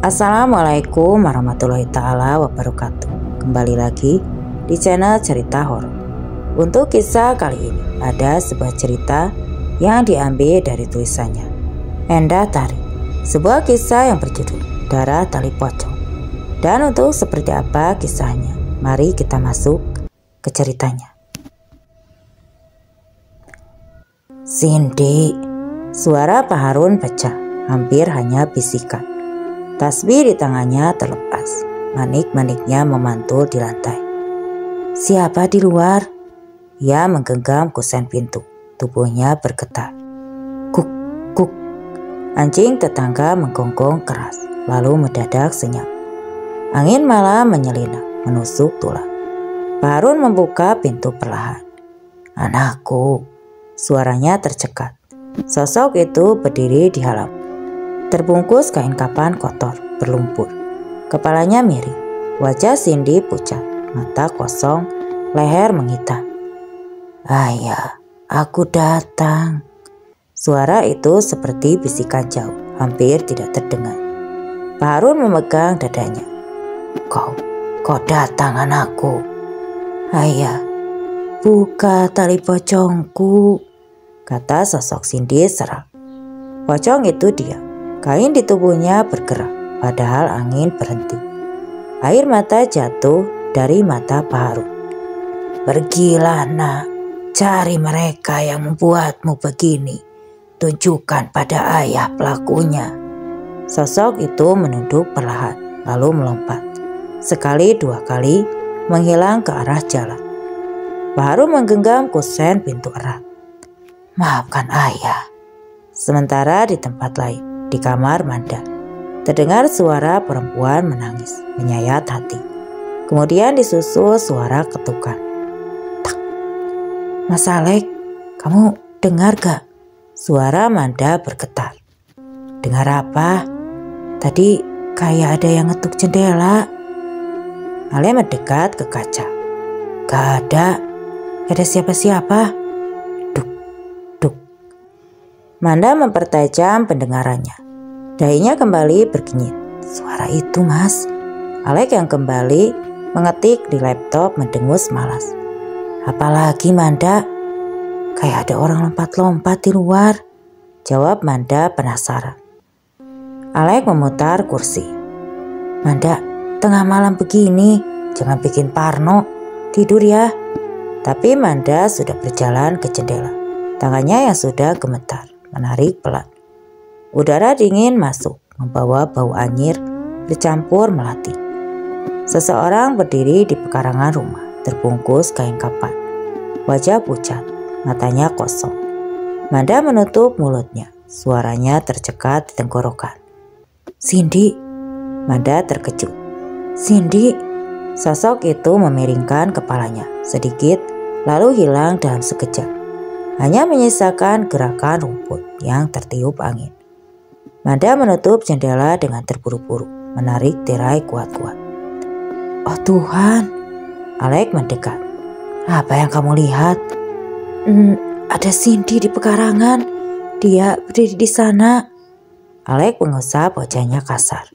Assalamualaikum warahmatullahi ta'ala wabarakatuh. Kembali lagi di channel cerita horor. Untuk kisah kali ini ada sebuah cerita yang diambil dari tulisannya Endah Tari, sebuah kisah yang berjudul Darah Tali Pocong. Dan untuk seperti apa kisahnya, mari kita masuk ke ceritanya. Cindy, suara Pak Harun pecah, hampir hanya bisikan. Tasbih di tangannya terlepas, manik-maniknya memantul di lantai. Siapa di luar? Ia menggenggam kusen pintu, tubuhnya bergetar. Kuk, kuk. Anjing tetangga menggonggong keras, lalu mendadak senyap. Angin malam menyelinap, menusuk tulang. Pak Harun membuka pintu perlahan. Anakku, suaranya tercekat. Sosok itu berdiri di halaman. Terbungkus kain kapan kotor, berlumpur. Kepalanya miring, wajah Cindy pucat, mata kosong, leher menghitam. Ayah, aku datang. Suara itu seperti bisikan jauh, hampir tidak terdengar. Pak Harun memegang dadanya. Kau datang anakku. Ayah, buka tali pocongku, kata sosok Cindy serak. Pocong itu diam. Kain di tubuhnya bergerak, padahal angin berhenti. Air mata jatuh dari mata Pak Harun. Pergilah nak, cari mereka yang membuatmu begini. Tunjukkan pada ayah pelakunya. Sosok itu menunduk perlahan, lalu melompat. Sekali dua kali menghilang ke arah jalan. Pak Harun menggenggam kusen pintu erat. Maafkan ayah. Sementara di tempat lain, di kamar Manda, terdengar suara perempuan menangis, menyayat hati. Kemudian disusul suara ketukan. Tak. Mas Alek, kamu dengar gak? Suara Manda bergetar. Dengar apa? Tadi kayak ada yang ngetuk jendela. Alek mendekat ke kaca. Gak ada siapa-siapa. Manda mempertajam pendengarannya. Dahinya kembali berkenyit. Suara itu mas. Alek yang kembali mengetik di laptop mendengus malas. Apalagi Manda? Kayak ada orang lompat-lompat di luar. Jawab Manda penasaran. Alek memutar kursi. Manda, tengah malam begini, jangan bikin parno. Tidur ya. Tapi Manda sudah berjalan ke jendela. Tangannya yang sudah gemetar menarik pelan. Udara dingin masuk, membawa bau anyir bercampur melati. Seseorang berdiri di pekarangan rumah, terbungkus kain kapan. Wajah pucat, matanya kosong. Manda menutup mulutnya, suaranya tercekat di tenggorokan. Cindy, Manda terkejut. Cindy, sosok itu memiringkan kepalanya sedikit, lalu hilang dalam sekejap. Hanya menyisakan gerakan rumput yang tertiup angin. Manda menutup jendela dengan terburu-buru, menarik tirai kuat-kuat. Oh Tuhan, Alek mendekat. Apa yang kamu lihat? Ada Cindy di pekarangan. Dia berdiri di sana. Alek mengusap wajahnya kasar.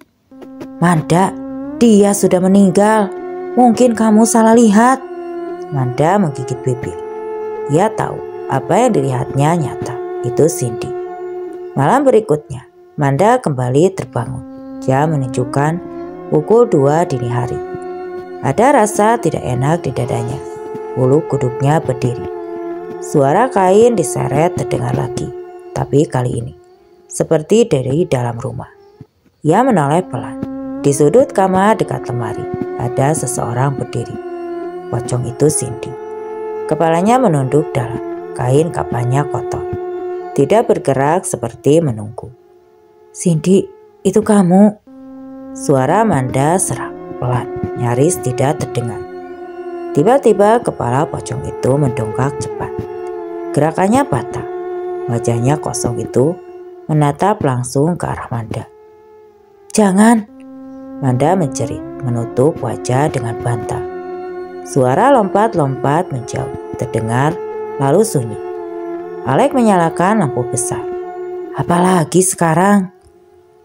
Manda, dia sudah meninggal. Mungkin kamu salah lihat. Manda menggigit bibir. Ia tahu apa yang dilihatnya nyata, itu Cindy. Malam berikutnya, Manda kembali terbangun. Jam menunjukkan pukul 2 dini hari. Ada rasa tidak enak di dadanya. Bulu kuduknya berdiri. Suara kain diseret terdengar lagi, tapi kali ini seperti dari dalam rumah. Ia menoleh pelan. Di sudut kamar dekat lemari, ada seseorang berdiri. Pocong itu Cindy. Kepalanya menunduk dalam. Kain kapannya kotor. Tidak bergerak seperti menunggu. Cindy, itu kamu? Suara Manda serak, pelan, nyaris tidak terdengar. Tiba-tiba kepala pocong itu mendongak cepat. Gerakannya patah. Wajahnya kosong itu menatap langsung ke arah Manda. Jangan! Manda menjerit, menutup wajah dengan bantal. Suara lompat-lompat menjauh, terdengar lalu sunyi. Alek menyalakan lampu besar. Apalagi sekarang?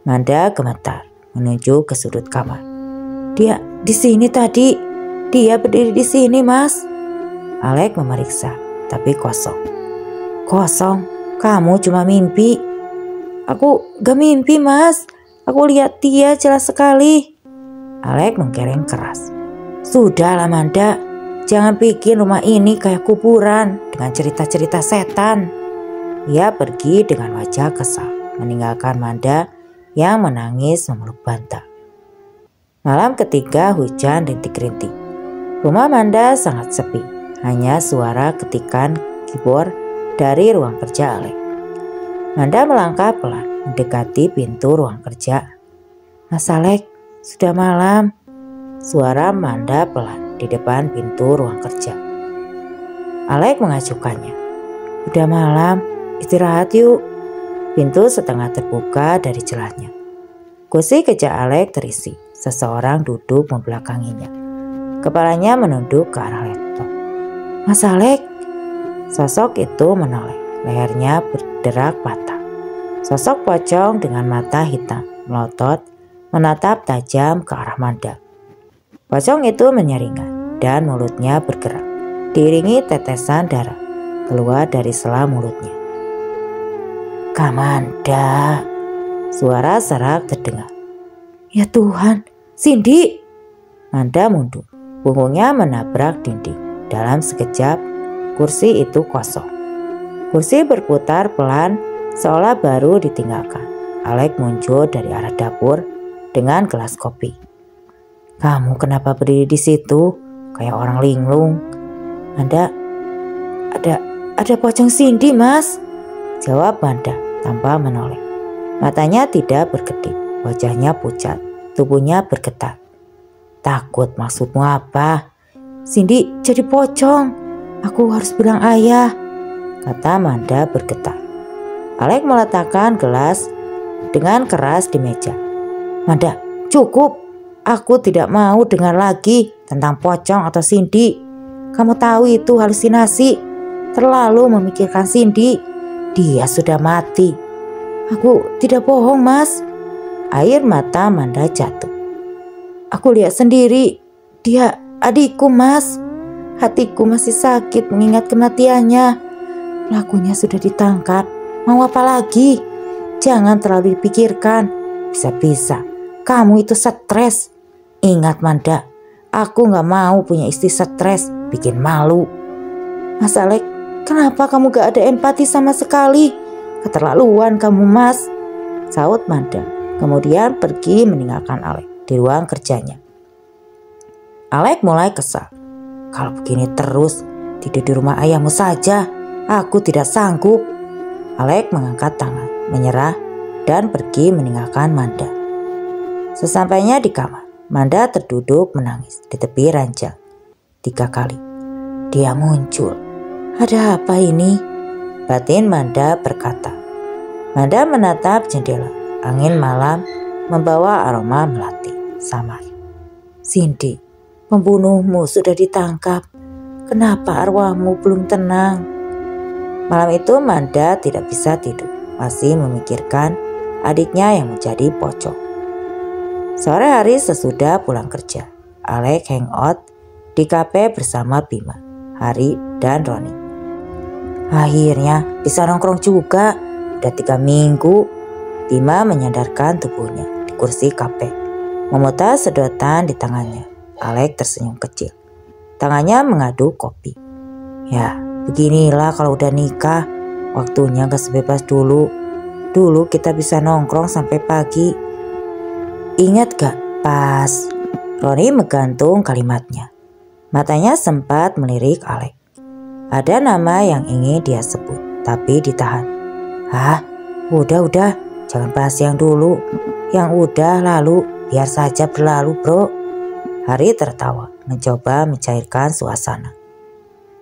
Manda gemetar, menuju ke sudut kamar. Dia di sini tadi. Dia berdiri di sini, Mas. Alek memeriksa, tapi kosong. Kosong? Kamu cuma mimpi. Aku gak mimpi, Mas. Aku lihat dia jelas sekali. Alek mengkereng keras. Sudahlah, Manda. Jangan bikin rumah ini kayak kuburan dengan cerita-cerita setan. Ia pergi dengan wajah kesal, meninggalkan Manda yang menangis memeluk bantal. Malam ketiga hujan rintik-rintik. Rumah Manda sangat sepi, hanya suara ketikan keyboard dari ruang kerja Alek. Manda melangkah pelan mendekati pintu ruang kerja. Mas Alek, sudah malam. Suara Manda pelan di depan pintu ruang kerja. Alek mengacukannya. Udah malam, istirahat yuk. Pintu setengah terbuka dari celahnya. Kursi kerja Alek terisi. Seseorang duduk membelakanginya. Kepalanya menunduk ke arah laptop. Mas Alek. Sosok itu menoleh. Lehernya berderak patah. Sosok pocong dengan mata hitam melotot menatap tajam ke arah Manda. Pocong itu menyeringai dan mulutnya bergerak. Diiringi tetesan darah keluar dari sela mulutnya. Kamanda. Suara serak terdengar. Ya Tuhan, Cindy. Manda mundur. Punggungnya menabrak dinding. Dalam sekejap, kursi itu kosong. Kursi berputar pelan seolah baru ditinggalkan. Alek muncul dari arah dapur dengan gelas kopi. Kamu kenapa berdiri di situ? Kayak orang linglung. Ada pocong Cindy, Mas. Jawab Manda tanpa menoleh. Matanya tidak berkedip. Wajahnya pucat. Tubuhnya bergetar. Takut maksudmu apa? Cindy jadi pocong. Aku harus bilang ayah, kata Manda bergetar. Alek meletakkan gelas dengan keras di meja. Manda, cukup. Aku tidak mau dengar lagi tentang pocong atau Cindy. Kamu tahu itu halusinasi. Terlalu memikirkan Cindy. Dia sudah mati. Aku tidak bohong, Mas. Air mata Manda jatuh. Aku lihat sendiri, dia adikku, Mas. Hatiku masih sakit mengingat kematiannya. Pelakunya sudah ditangkap. Mau apa lagi? Jangan terlalu dipikirkan. Bisa-bisa kamu itu stres. Ingat Manda, aku gak mau punya istri stres. Bikin malu. Mas Alek, kenapa kamu gak ada empati sama sekali? Keterlaluan kamu, Mas. Saut Manda. Kemudian pergi meninggalkan Alek di ruang kerjanya. Alek mulai kesal. Kalau begini terus, tidur di rumah ayahmu saja. Aku tidak sanggup. Alek mengangkat tangan, menyerah dan pergi meninggalkan Manda. Sesampainya di kamar, Manda terduduk menangis di tepi ranjang. 3 kali. Dia muncul. Ada apa ini? Batin Manda berkata. Manda menatap jendela. Angin malam membawa aroma melati samar. Cindy, pembunuhmu sudah ditangkap. Kenapa arwahmu belum tenang? Malam itu Manda tidak bisa tidur. Masih memikirkan adiknya yang menjadi pocong. Sore hari sesudah pulang kerja, Alek hangout di kafe bersama Bima, Hari, dan Roni. Akhirnya bisa nongkrong juga. Udah 3 minggu. Bima menyandarkan tubuhnya di kursi kafe, memutar sedotan di tangannya. Alek tersenyum kecil. Tangannya mengaduk kopi. Ya, beginilah kalau udah nikah. Waktunya gak sebebas dulu. Dulu kita bisa nongkrong sampai pagi. Ingat gak pas? Roni menggantung kalimatnya. Matanya sempat melirik Alek. Ada nama yang ingin dia sebut, tapi ditahan. Hah? Udah. Jangan bahas yang dulu. Yang udah lalu, biar saja berlalu, bro. Hari tertawa, mencoba mencairkan suasana.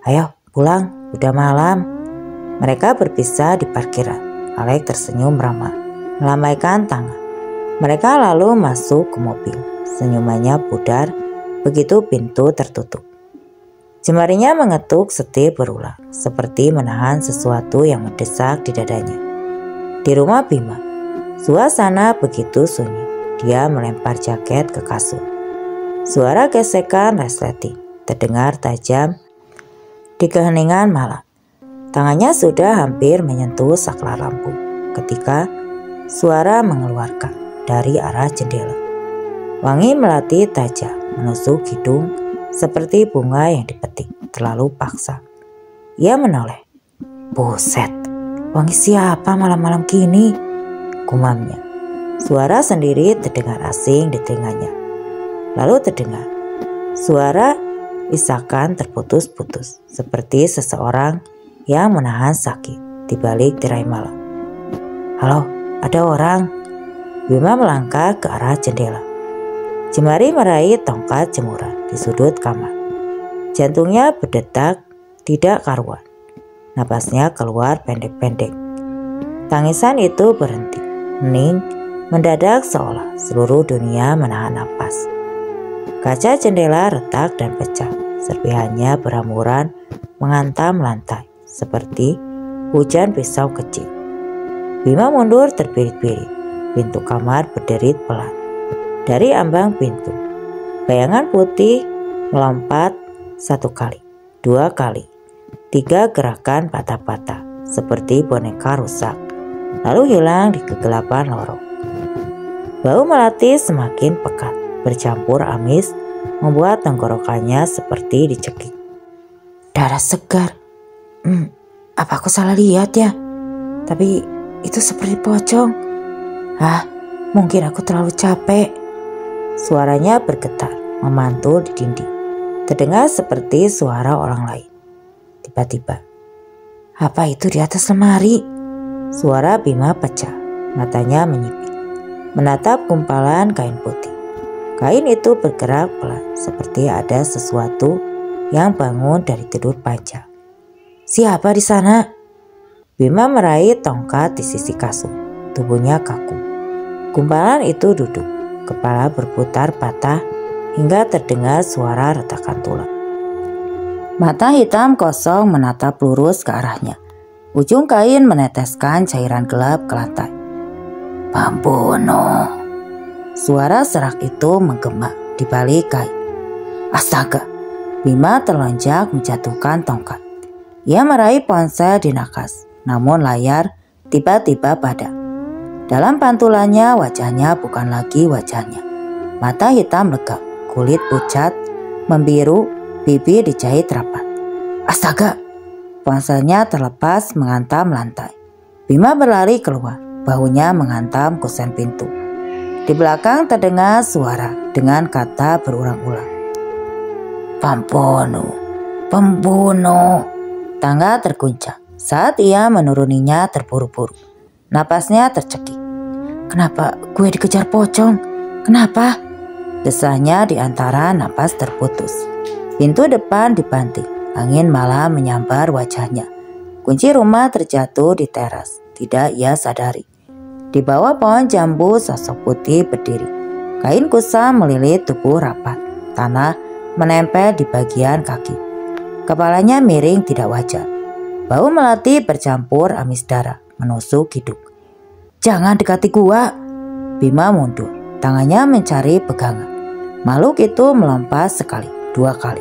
Ayo, pulang. Udah malam. Mereka berpisah di parkiran. Alek tersenyum ramah, melambaikan tangan. Mereka lalu masuk ke mobil. Senyumannya pudar begitu pintu tertutup. Jemarinya mengetuk setir berulang, seperti menahan sesuatu yang mendesak di dadanya. Di rumah Bima, suasana begitu sunyi. dia melempar jaket ke kasur. Suara gesekan resleting terdengar tajam di keheningan malam. Tangannya sudah hampir menyentuh saklar lampu ketika suara mengeluarkan dari arah jendela. Wangi melati tajam menusuk hidung seperti bunga yang dipetik terlalu paksa. Ia menoleh. "Buset, wangi siapa malam-malam gini?" gumamnya. Suara sendiri terdengar asing di telinganya. Lalu terdengar suara isakan terputus-putus seperti seseorang yang menahan sakit di balik tirai malam. "Halo, ada orang?" Bima melangkah ke arah jendela. Jemari meraih tongkat jemuran di sudut kamar. Jantungnya berdetak tidak karuan. Napasnya keluar pendek-pendek. Tangisan itu berhenti, hening, mendadak seolah seluruh dunia menahan napas. Kaca jendela retak dan pecah, serpihannya berhamburan menghantam lantai seperti hujan pisau kecil. Bima mundur terbirit-birit. Pintu kamar berderit pelan. Dari ambang pintu, bayangan putih melompat 1 kali, 2 kali, 3 gerakan patah-patah seperti boneka rusak, lalu hilang di kegelapan lorong. Bau melati semakin pekat, bercampur amis, membuat tenggorokannya seperti dicekik. Darah segar. Apa aku salah lihat ya? Tapi itu seperti pocong. Mungkin aku terlalu capek. Suaranya bergetar, memantul di dinding. Terdengar seperti suara orang lain. Tiba-tiba, apa itu di atas lemari? Suara Bima pecah, matanya menyipit, menatap gumpalan kain putih. Kain itu bergerak pelan, seperti ada sesuatu yang bangun dari tidur panjang. Siapa di sana? Bima meraih tongkat di sisi kasur, tubuhnya kaku. Gumpalan itu duduk. Kepala berputar patah hingga terdengar suara retakan tulang. Mata hitam kosong menatap lurus ke arahnya. Ujung kain meneteskan cairan gelap ke lantai. "Pambunuh!" Suara serak itu menggema di balik kain. Astaga! Bima terlonjak menjatuhkan tongkat. Ia meraih ponsel di nakas, namun layar tiba-tiba padam. Dalam pantulannya wajahnya bukan lagi wajahnya. Mata hitam legam, kulit pucat, membiru, bibir dijahit rapat. Astaga! Ponselnya terlepas menghantam lantai. Bima berlari keluar, bahunya menghantam kusen pintu. Di belakang terdengar suara dengan kata berulang-ulang. "Pembunuh! Pembunuh!" Tangga terguncang saat ia menuruninya terburu-buru. Napasnya tercekik. "Kenapa gue dikejar pocong? Kenapa?" Desahnya di antara napas terputus. Pintu depan dibanting. Angin malam menyambar wajahnya. Kunci rumah terjatuh di teras. Tidak ia sadari. Di bawah pohon jambu sosok putih berdiri. Kain kusam melilit tubuh rapat. Tanah menempel di bagian kaki. Kepalanya miring tidak wajar. Bau melati bercampur amis darah menusuk hidung. "Jangan dekati gua!" Bima mundur, tangannya mencari pegangan. Makhluk itu melompat sekali, 2 kali.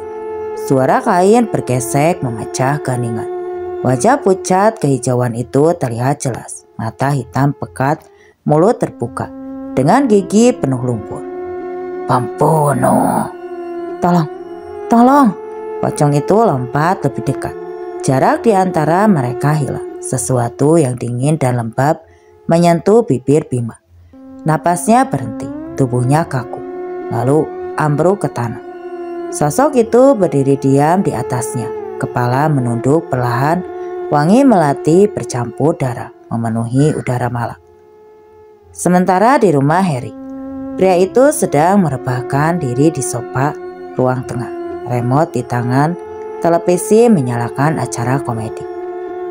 Suara kain bergesek memecah keheningan. Wajah pucat kehijauan itu terlihat jelas. Mata hitam pekat, mulut terbuka dengan gigi penuh lumpur. "Pembunuh! Tolong! Tolong!" Pocong itu lompat lebih dekat. Jarak di antara mereka hilang. Sesuatu yang dingin dan lembab menyentuh bibir Bima. Napasnya berhenti, tubuhnya kaku, lalu ambruk ke tanah. Sosok itu berdiri diam di atasnya, kepala menunduk perlahan, wangi melati bercampur darah memenuhi udara malam. Sementara di rumah Harry, pria itu sedang merebahkan diri di sofa ruang tengah, remote di tangan, televisi menyalakan acara komedi.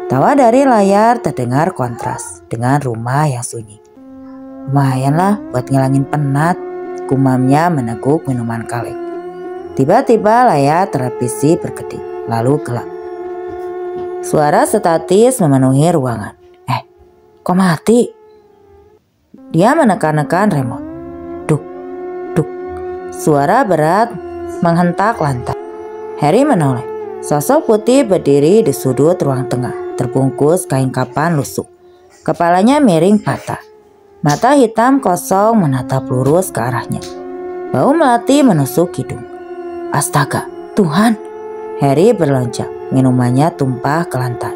Tawa dari layar terdengar kontras dengan rumah yang sunyi. "Lumayanlah buat ngilangin penat," gumamnya meneguk minuman kaleng. Tiba-tiba layar televisi berkedip, lalu gelap. Suara statis memenuhi ruangan. Kok mati?" Dia menekan-nekan remote. Suara berat menghentak lantai. Harry menoleh. Sosok putih berdiri di sudut ruang tengah, terbungkus kain kapan lusuh. Kepalanya miring patah. Mata hitam kosong menatap lurus ke arahnya. Bau melati menusuk hidung. Astaga, Tuhan! Harry berloncat, minumannya tumpah ke lantai.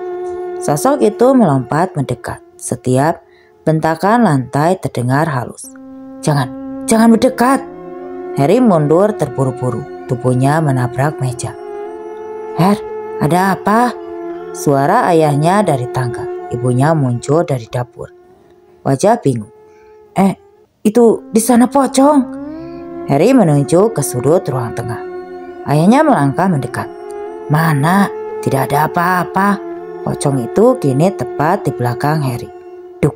Sosok itu melompat mendekat. Setiap bentakan lantai terdengar halus. Jangan mendekat! Harry mundur terburu-buru, tubuhnya menabrak meja. Ada apa? Suara ayahnya dari tangga, ibunya muncul dari dapur. Wajah bingung. Itu di sana pocong. Harry menunjuk ke sudut ruang tengah. Ayahnya melangkah mendekat. Mana? Tidak ada apa-apa. Pocong itu kini tepat di belakang Harry. Duk.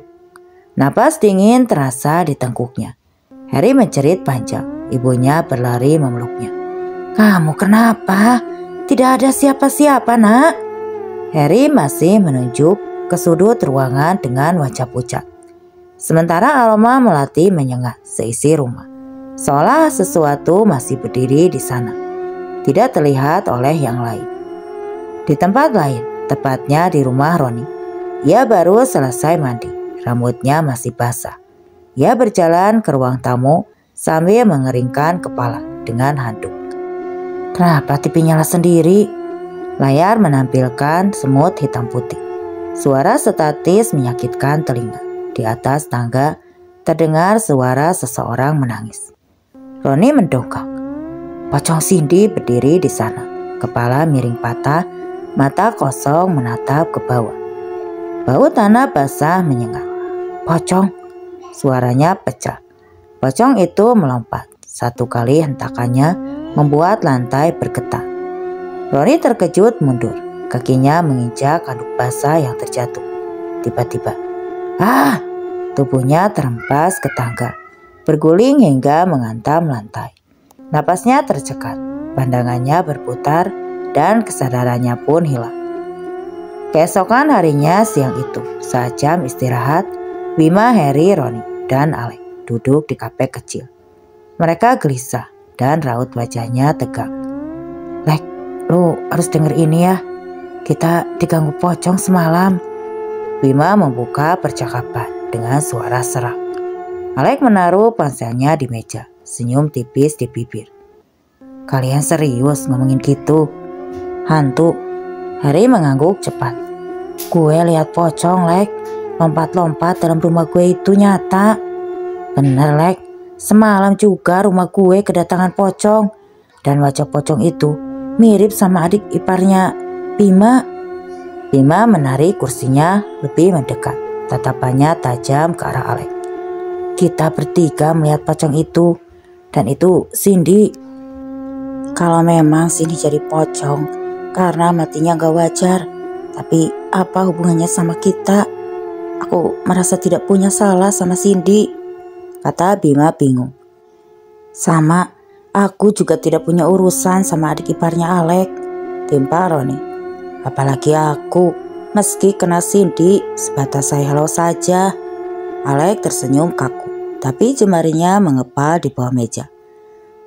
Napas dingin terasa di tengkuknya. Harry menjerit panjang. Ibunya berlari memeluknya. Kamu kenapa? Tidak ada siapa-siapa, Nak. Harry masih menunjuk ke sudut ruangan dengan wajah pucat. Sementara aroma melati menyengat seisi rumah. Seolah sesuatu masih berdiri di sana. Tidak terlihat oleh yang lain. Di tempat lain, tepatnya di rumah Roni. Ia baru selesai mandi. Rambutnya masih basah. Ia berjalan ke ruang tamu sambil mengeringkan kepala dengan handuk. Kenapa TV nyala sendiri? Layar menampilkan semut hitam putih. Suara statis menyakitkan telinga. Di atas tangga terdengar suara seseorang menangis. Roni mendongak. Pocong Cindy berdiri di sana. Kepala miring patah, mata kosong menatap ke bawah. Bau tanah basah menyengat. Pocong! Suaranya pecah. Pocong itu melompat. Satu kali hentakannya membuat lantai bergetar. Roni terkejut mundur. Kakinya menginjak handuk basah yang terjatuh. Tiba-tiba, tubuhnya terhempas ke tangga, berguling hingga menghantam lantai. Napasnya tercekat, pandangannya berputar, dan kesadarannya pun hilang. Keesokan harinya siang itu, saat jam istirahat, Bima, Harry, Roni, dan Alec duduk di kafe kecil. Mereka gelisah dan raut wajahnya tegang. Lek, lu harus denger ini ya. Kita diganggu pocong semalam. Bima membuka percakapan dengan suara serak. Alec menaruh ponselnya di meja, senyum tipis di bibir. Kalian serius ngomongin gitu? Hantu? Harry mengangguk cepat. Gue lihat pocong, Lek. Lompat-lompat dalam rumah gue itu nyata. Bener, Lek. Semalam juga rumah gue kedatangan pocong. Dan wajah pocong itu mirip sama adik iparnya Bima. Bima menarik kursinya lebih mendekat. Tatapannya tajam ke arah Alec. Kita bertiga melihat pocong itu. Dan itu Cindy. Kalau memang Cindy jadi pocong karena matinya gak wajar. Tapi apa hubungannya sama kita? Aku merasa tidak punya salah sama Cindy. Kata Bima bingung. Sama, aku juga tidak punya urusan sama adik iparnya Alec. Timpal Roni. Apalagi aku, meski kena Cindy, sebatas say hello saja. Alec tersenyum kaku, tapi jemarinya mengepal di bawah meja.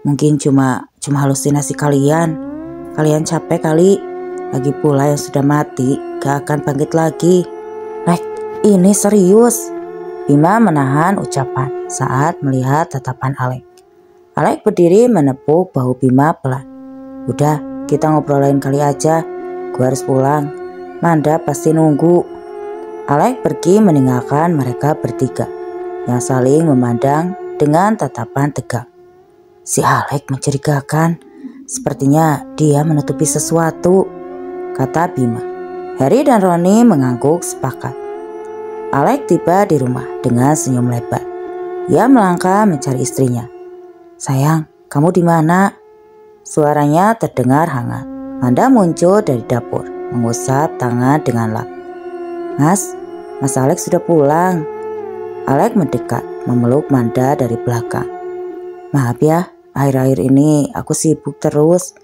Mungkin cuma halusinasi kalian. Kalian capek kali. Lagi pula yang sudah mati gak akan bangkit lagi. Lek, ini serius. Bima menahan ucapan saat melihat tatapan Alec. Alec berdiri menepuk bahu Bima pelan. Udah, kita ngobrol lain kali aja. Gue harus pulang. Manda pasti nunggu. Alec pergi meninggalkan mereka bertiga yang saling memandang dengan tatapan tegang. Si Alec mencurigakan. Sepertinya dia menutupi sesuatu, kata Bima. Harry dan Roni mengangguk sepakat. Alec tiba di rumah dengan senyum lebar. Ia melangkah mencari istrinya. Sayang, kamu di mana? Suaranya terdengar hangat. Manda muncul dari dapur, mengusap tangan dengan lap. Mas Alec sudah pulang. Alec mendekat, memeluk Manda dari belakang. Maaf ya, akhir-akhir ini aku sibuk terus.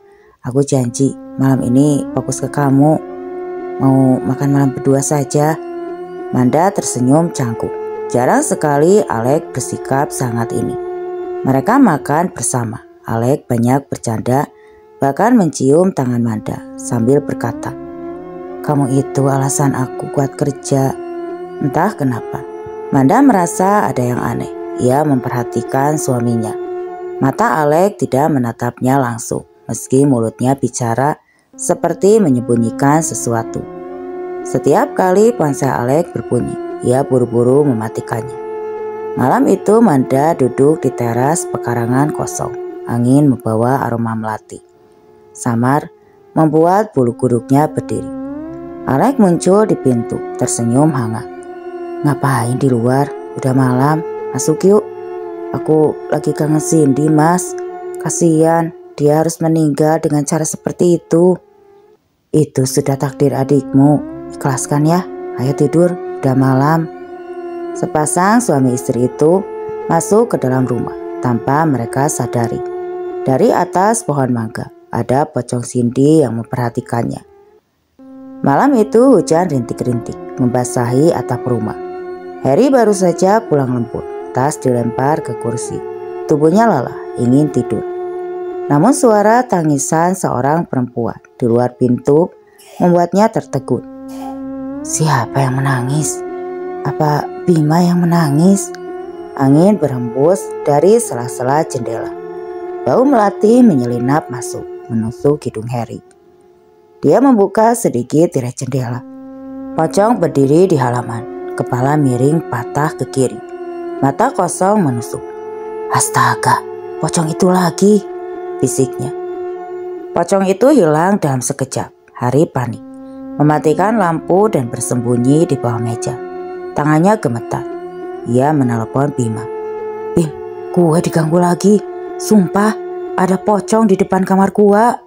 Aku janji malam ini fokus ke kamu. Mau makan malam berdua saja. Manda tersenyum canggung. Jarang sekali Alec bersikap sangat ini. Mereka makan bersama. Alek banyak bercanda, bahkan mencium tangan Manda sambil berkata, "Kamu itu alasan aku kuat kerja." Entah kenapa, Manda merasa ada yang aneh. Ia memperhatikan suaminya. Mata Alek tidak menatapnya langsung, meski mulutnya bicara seperti menyembunyikan sesuatu. Setiap kali ponsel Alek berbunyi, ia buru-buru mematikannya. Malam itu Manda duduk di teras pekarangan kosong. Angin membawa aroma melati. Samar membuat bulu kuduknya berdiri. Alek muncul di pintu, tersenyum hangat. "Ngapain di luar? Udah malam, masuk yuk." "Aku lagi kangen Cindy, Mas. Kasihan, dia harus meninggal dengan cara seperti itu." "Itu sudah takdir adikmu, ikhlaskan ya. Ayo tidur, udah malam." Sepasang suami istri itu masuk ke dalam rumah tanpa mereka sadari. Dari atas pohon mangga ada pocong Cindy yang memperhatikannya. Malam itu hujan rintik-rintik membasahi atap rumah. Harry baru saja pulang lembur, tas dilempar ke kursi. Tubuhnya lelah, ingin tidur. Namun suara tangisan seorang perempuan di luar pintu membuatnya tertegun. Siapa yang menangis? Apa Bima yang menangis? Angin berhembus dari sela-sela jendela. Bau melati menyelinap masuk, menusuk hidung Harry. Dia membuka sedikit tirai jendela. Pocong berdiri di halaman, kepala miring patah ke kiri. Mata kosong menusuk. "Astaga, pocong itu lagi," bisiknya. Pocong itu hilang dalam sekejap. Harry panik, mematikan lampu dan bersembunyi di bawah meja. Tangannya gemetar. Ia menelepon Bima. "Bim, gue diganggu lagi. Sumpah, ada pocong di depan kamar gua.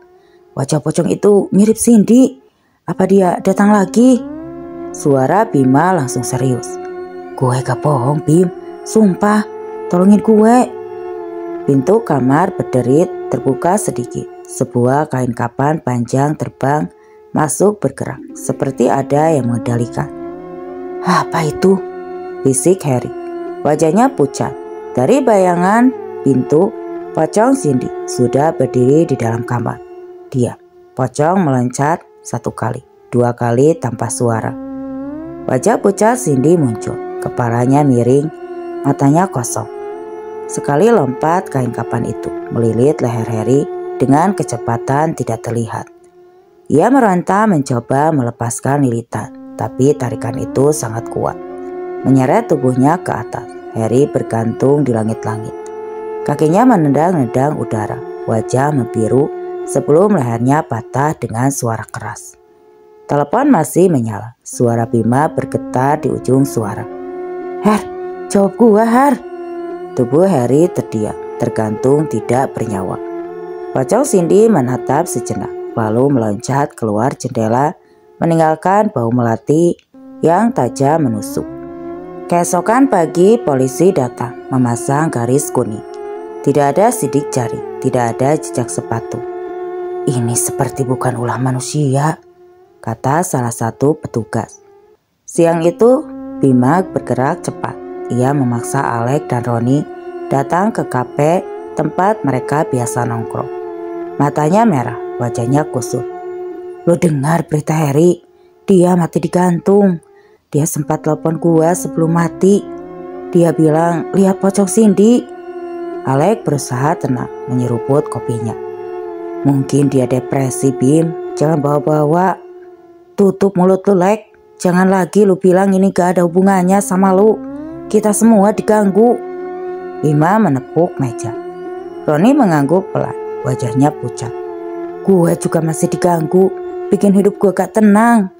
Wajah pocong itu mirip Cindy. Apa dia datang lagi?" Suara Bima langsung serius. "Gue gak bohong, Bim. Sumpah, tolongin gue." Pintu kamar berderit terbuka sedikit. Sebuah kain kapan panjang terbang masuk bergerak, seperti ada yang mengendalikan. "Apa itu?" bisik Harry. Wajahnya pucat. Dari bayangan pintu, pocong Cindy sudah berdiri di dalam kamar. Diam. Pocong meloncat 1 kali, 2 kali tanpa suara. Wajah pucat Cindy muncul. Kepalanya miring, matanya kosong. Sekali lompat kain kapan itu melilit leher Harry dengan kecepatan tidak terlihat. Ia meronta mencoba melepaskan lilitan, tapi tarikan itu sangat kuat. Menyeret tubuhnya ke atas. Harry bergantung di langit-langit. Kakinya menendang-nendang udara, wajah membiru sebelum lehernya patah dengan suara keras. Telepon masih menyala. Suara Bima bergetar di ujung suara. "Har, jawab gua, Har." Tubuh Harry terdiam, tergantung tidak bernyawa. Pocong Cindy menatap sejenak, lalu meloncat keluar jendela, meninggalkan bau melati yang tajam menusuk. Keesokan pagi polisi datang memasang garis kuning. Tidak ada sidik jari, tidak ada jejak sepatu. "Ini seperti bukan ulah manusia," kata salah satu petugas. Siang itu Bima bergerak cepat. Ia memaksa Alek dan Roni datang ke kafe tempat mereka biasa nongkrong. Matanya merah, wajahnya kusut. "Lo dengar berita Harry? Dia mati digantung. Dia sempat telepon gua sebelum mati. Dia bilang lihat pocong Cindy." Alek berusaha tenang menyeruput kopinya. "Mungkin dia depresi, Bim. Jangan bawa-bawa. Tutup mulut lu, Lek. Jangan lagi lu bilang ini gak ada hubungannya sama lu. Kita semua diganggu." Bima menepuk meja. Roni mengangguk pelan, wajahnya pucat. "Gue juga masih diganggu. Bikin hidup gue gak tenang."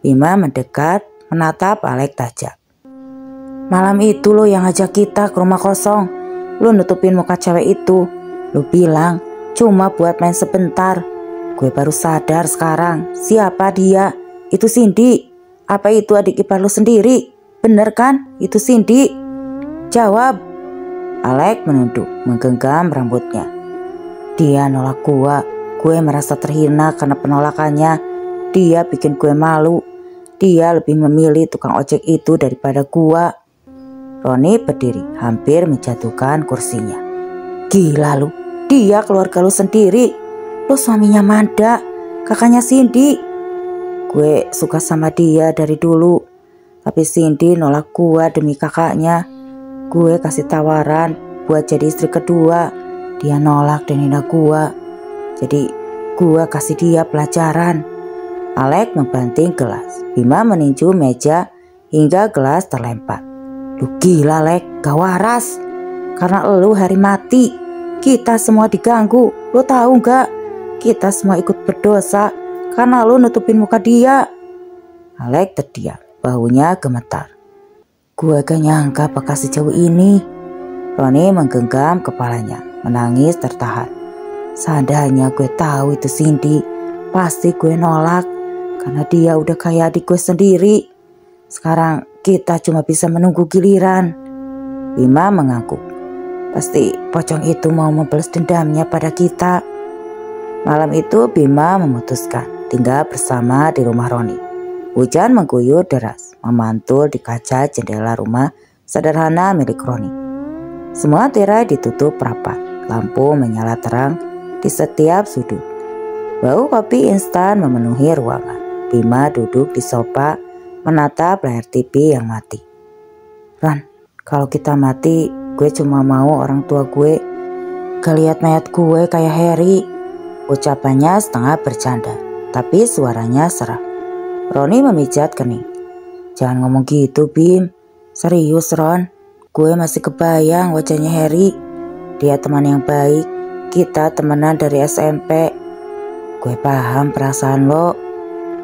Bima mendekat, menatap Alek tajam. "Malam itu lo yang ajak kita ke rumah kosong. Lo nutupin muka cewek itu. Lo bilang cuma buat main sebentar. Gue baru sadar sekarang siapa dia. Itu Cindy. Apa itu adik ipar lo sendiri? Bener kan itu Cindy? Jawab." Alek menunduk, menggenggam rambutnya. "Dia nolak gue merasa terhina karena penolakannya. Dia bikin gue malu. Dia lebih memilih tukang ojek itu daripada gue." Roni berdiri, hampir menjatuhkan kursinya. "Gila lu, Dia keluarga lu sendiri. Lu suaminya Manda, kakaknya Cindy. Gue suka sama dia dari dulu, tapi Cindy nolak gue demi kakaknya. Gue kasih tawaran buat jadi istri kedua. Dia nolak dan hina gue. Jadi gue kasih dia pelajaran. Alek membanting gelas. Bima meninju meja hingga gelas terlempar. Lu gila, Lek, gak waras. Karena lu hari mati, kita semua diganggu. Lu tahu gak? Kita semua ikut berdosa karena lu nutupin muka dia. Alek terdiam, bahunya gemetar. Gue gak nyangka bakal sejauh ini. Roni menggenggam kepalanya, menangis tertahan. Seandainya gue tahu itu Cindy, pasti gue nolak. Karena dia udah kayak adik gue sendiri. Sekarang kita cuma bisa menunggu giliran. Bima mengangguk. Pasti pocong itu mau membalas dendamnya pada kita. Malam itu Bima memutuskan tinggal bersama di rumah Roni. Hujan mengguyur deras, memantul di kaca jendela rumah sederhana milik Roni. Semua tirai ditutup rapat, lampu menyala terang di setiap sudut. Bau kopi instan memenuhi ruangan. Bima duduk di sofa menatap layar TV yang mati. Ran, kalau kita mati, gue cuma mau orang tua gue gak lihat mayat gue kayak Harry. Ucapannya setengah bercanda, tapi suaranya serak. Roni memijat kening. Jangan ngomong gitu, Bim. Serius, Ron. Gue masih kebayang wajahnya Harry. Dia teman yang baik. Kita temenan dari SMP. Gue paham perasaan lo.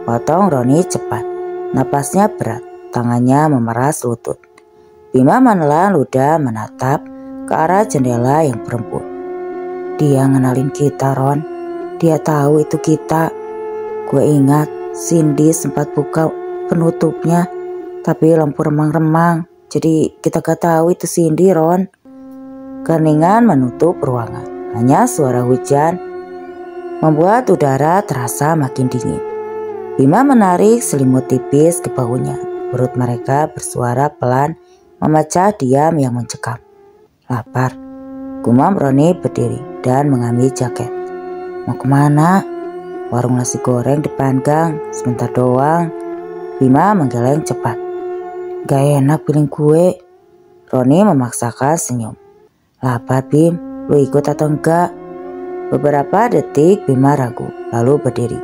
Potong Roni cepat. Napasnya berat. Tangannya memeras lutut. Bima menelan ludah menatap ke arah jendela yang berembun. Dia ngenalin kita, Ron. Dia tahu itu kita. Gue ingat Cindy sempat buka penutupnya, tapi lampu remang-remang. Jadi kita gak tahu itu Cindy, Ron. Keningan menutup ruangan. Hanya suara hujan membuat udara terasa makin dingin. Bima menarik selimut tipis ke bahunya. Perut mereka bersuara pelan memecah diam yang mencekam. Lapar. Gumam Roni berdiri dan mengambil jaket. Mau kemana? Warung nasi goreng depan gang. Sebentar doang. Bima menggeleng cepat. Gak enak piring gue. Roni memaksakan senyum. Lapar, Bim. Lu ikut atau enggak? Beberapa detik Bima ragu, lalu berdiri.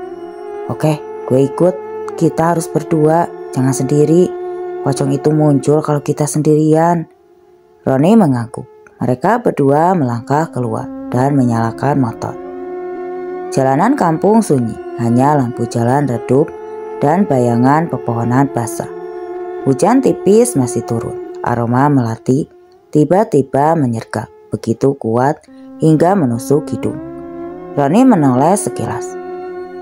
Oke, gue ikut. Kita harus berdua, jangan sendiri. Pocong itu muncul kalau kita sendirian. Roni mengangguk. Mereka berdua melangkah keluar dan menyalakan motor. Jalanan kampung sunyi, hanya lampu jalan redup dan bayangan pepohonan basah. Hujan tipis masih turun. Aroma melati tiba-tiba menyergap begitu kuat hingga menusuk hidung. Roni menoleh sekilas.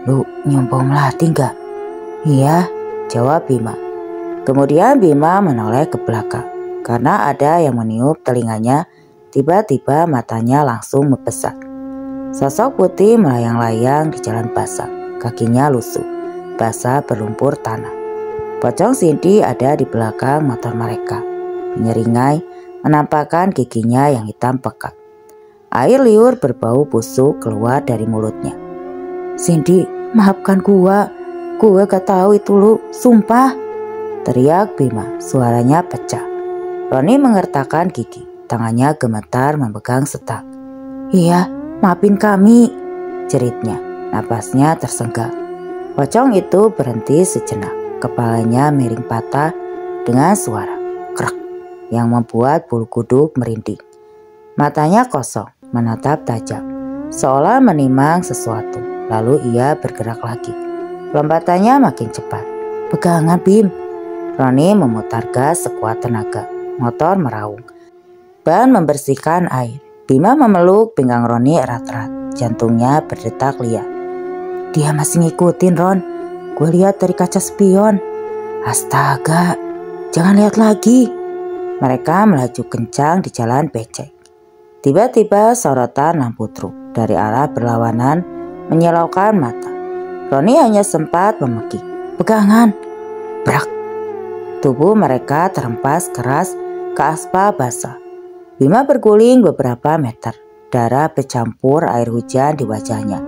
Lu nyium bau melati gak? Iya, jawab Bima. Kemudian Bima menoleh ke belakang. Karena ada yang meniup telinganya, tiba-tiba matanya langsung membesar. Sosok putih melayang-layang di jalan basah. Kakinya lusuh, basah berlumpur tanah. Pocong Cindy ada di belakang motor mereka. Menyeringai, menampakkan giginya yang hitam pekat. Air liur berbau busuk keluar dari mulutnya. Cindy, maafkan gua gak tahu itu lu, sumpah. Teriak Bima, suaranya pecah. Roni mengertakkan gigi, tangannya gemetar memegang setak. Iya, maafin kami, jeritnya. Napasnya tersenggah. Pocong itu berhenti sejenak, kepalanya miring patah dengan suara krek yang membuat bulu kuduk merinding. Matanya kosong, menatap tajam, seolah menimang sesuatu. Lalu ia bergerak lagi. Lompatannya makin cepat. Pegangan, Bim. Roni memutar gas sekuat tenaga. Motor meraung. Ban membersihkan air. Bima memeluk pinggang Roni erat-erat. Jantungnya berdetak liat. Dia masih ngikutin, Ron. Gue lihat dari kaca spion. Astaga, jangan lihat lagi. Mereka melaju kencang di jalan becek. Tiba-tiba sorotan lampu truk dari arah berlawanan menyilaukan mata. Roni hanya sempat memekik. Pegangan. Brak. Tubuh mereka terhempas keras ke aspal basah. Bima berguling beberapa meter darah bercampur air hujan di wajahnya.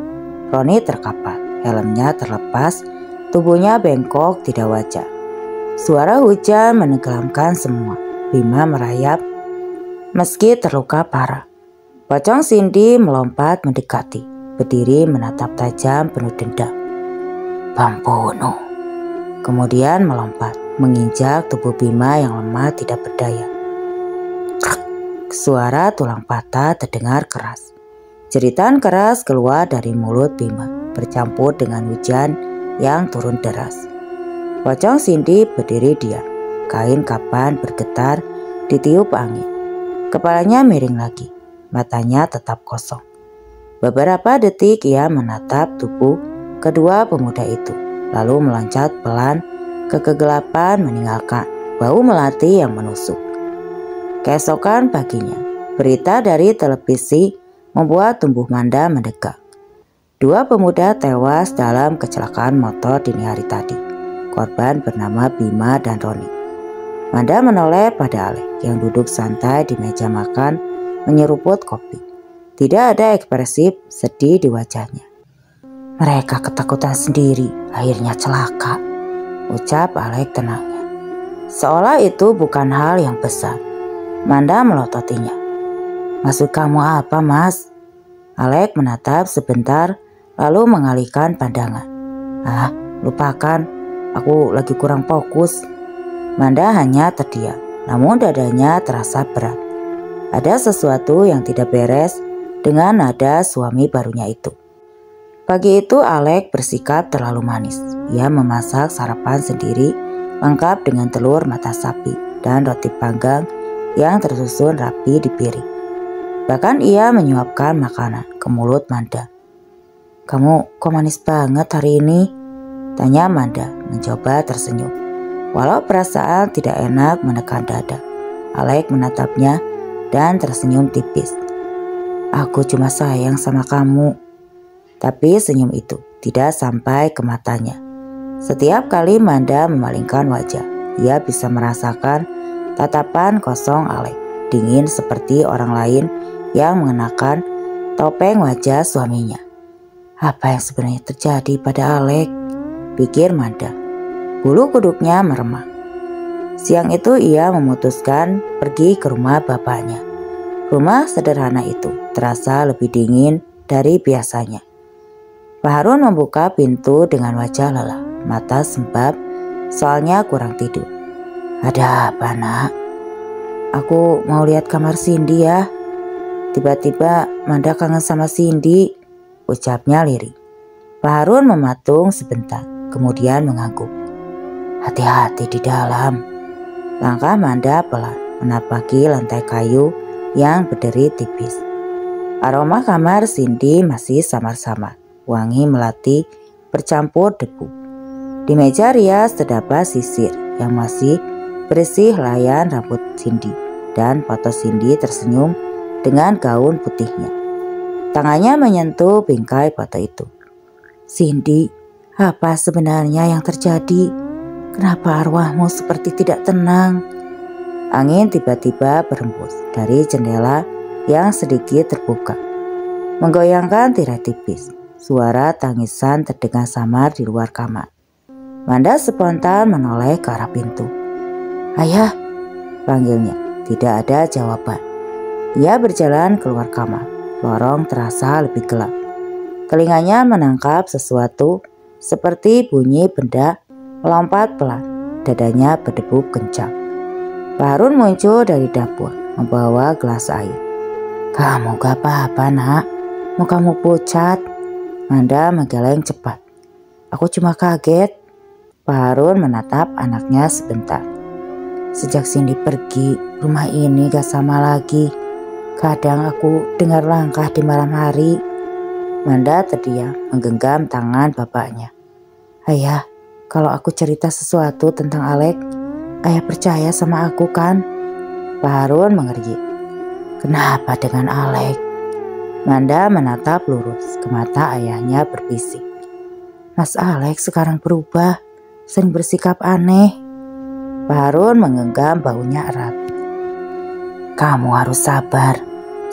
Roni terkapar, helmnya terlepas, tubuhnya bengkok tidak wajar. Suara hujan menenggelamkan semua. Bima merayap meski terluka parah. Pocong Cindy melompat mendekati, berdiri menatap tajam penuh dendam. Pembunuh. Kemudian melompat, menginjak tubuh Bima yang lemah tidak berdaya. Suara tulang patah terdengar keras. Jeritan keras keluar dari mulut Bima, bercampur dengan hujan yang turun deras. Pocong Cindy berdiri diam. Kain kapan bergetar ditiup angin. Kepalanya miring lagi, matanya tetap kosong. Beberapa detik ia menatap tubuh kedua pemuda itu, lalu meloncat pelan ke kegelapan meninggalkan bau melati yang menusuk. Keesokan paginya, berita dari televisi membuat tubuh Manda mendekat. 2 pemuda tewas dalam kecelakaan motor dini hari tadi. Korban bernama Bima dan Roni. Manda menoleh pada Alek yang duduk santai di meja makan menyeruput kopi. Tidak ada ekspresi sedih di wajahnya. Mereka ketakutan sendiri, akhirnya celaka, ucap Alek tenangnya. Seolah itu bukan hal yang besar. Manda melototinya. Maksud kamu apa, Mas? Alek menatap sebentar lalu mengalihkan pandangan. Ah, lupakan, aku lagi kurang fokus. Manda hanya terdiam, namun dadanya terasa berat. Ada sesuatu yang tidak beres dengan nada suami barunya itu. Pagi itu Alek bersikap terlalu manis. Ia memasak sarapan sendiri lengkap dengan telur mata sapi dan roti panggang yang tersusun rapi di piring. Bahkan ia menyuapkan makanan ke mulut Manda. Kamu kok manis banget hari ini? Tanya Manda mencoba tersenyum. Walau perasaan tidak enak menekan dada. Alek menatapnya dan tersenyum tipis. Aku cuma sayang sama kamu. Tapi senyum itu tidak sampai ke matanya. Setiap kali Manda memalingkan wajah, ia bisa merasakan tatapan kosong Alek, dingin seperti orang lain yang mengenakan topeng wajah suaminya. Apa yang sebenarnya terjadi pada Alek? Pikir Manda. Bulu kuduknya meremang. Siang itu ia memutuskan pergi ke rumah bapaknya. Rumah sederhana itu terasa lebih dingin dari biasanya. Pak Harun membuka pintu dengan wajah lelah, mata sembab soalnya kurang tidur. Ada apa, Nak? Aku mau lihat kamar Cindy ya. Tiba-tiba Manda kangen sama Cindy, ucapnya lirih. Pak Harun mematung sebentar, kemudian mengangguk. Hati-hati di dalam. Langkah Manda pelan menapaki lantai kayu yang berderi tipis. Aroma kamar Cindy masih samar-samar, wangi melati bercampur debu. Di meja rias terdapat sisir yang masih berisi helaian rambut Cindy dan foto Cindy tersenyum dengan gaun putihnya. Tangannya menyentuh bingkai foto itu. Cindy, apa sebenarnya yang terjadi? Kenapa arwahmu seperti tidak tenang? Angin tiba-tiba berhembus dari jendela yang sedikit terbuka, menggoyangkan tirai tipis. Suara tangisan terdengar samar di luar kamar. Manda spontan menoleh ke arah pintu. Ayah, panggilnya. Tidak ada jawaban. Ia berjalan keluar kamar. Lorong terasa lebih gelap. Telinganya menangkap sesuatu seperti bunyi benda melompat pelan. Dadanya berdebu kencang. Pak Harun muncul dari dapur membawa gelas air. Kamu gak apa-apa, Nak? Mukamu pucat. Manda menggeleng cepat. Aku cuma kaget. Pak Harun menatap anaknya sebentar. Sejak Cindy pergi, rumah ini gak sama lagi. Kadang aku dengar langkah di malam hari. Manda terdiam menggenggam tangan bapaknya. Ayah, kalau aku cerita sesuatu tentang Alek, ayah percaya sama aku kan? Pak Harun mengergit. Kenapa dengan Alek? Manda menatap lurus ke mata ayahnya berbisik. Mas Alek sekarang berubah, sering bersikap aneh. Pak Harun menggenggam bahunya erat. Kamu harus sabar.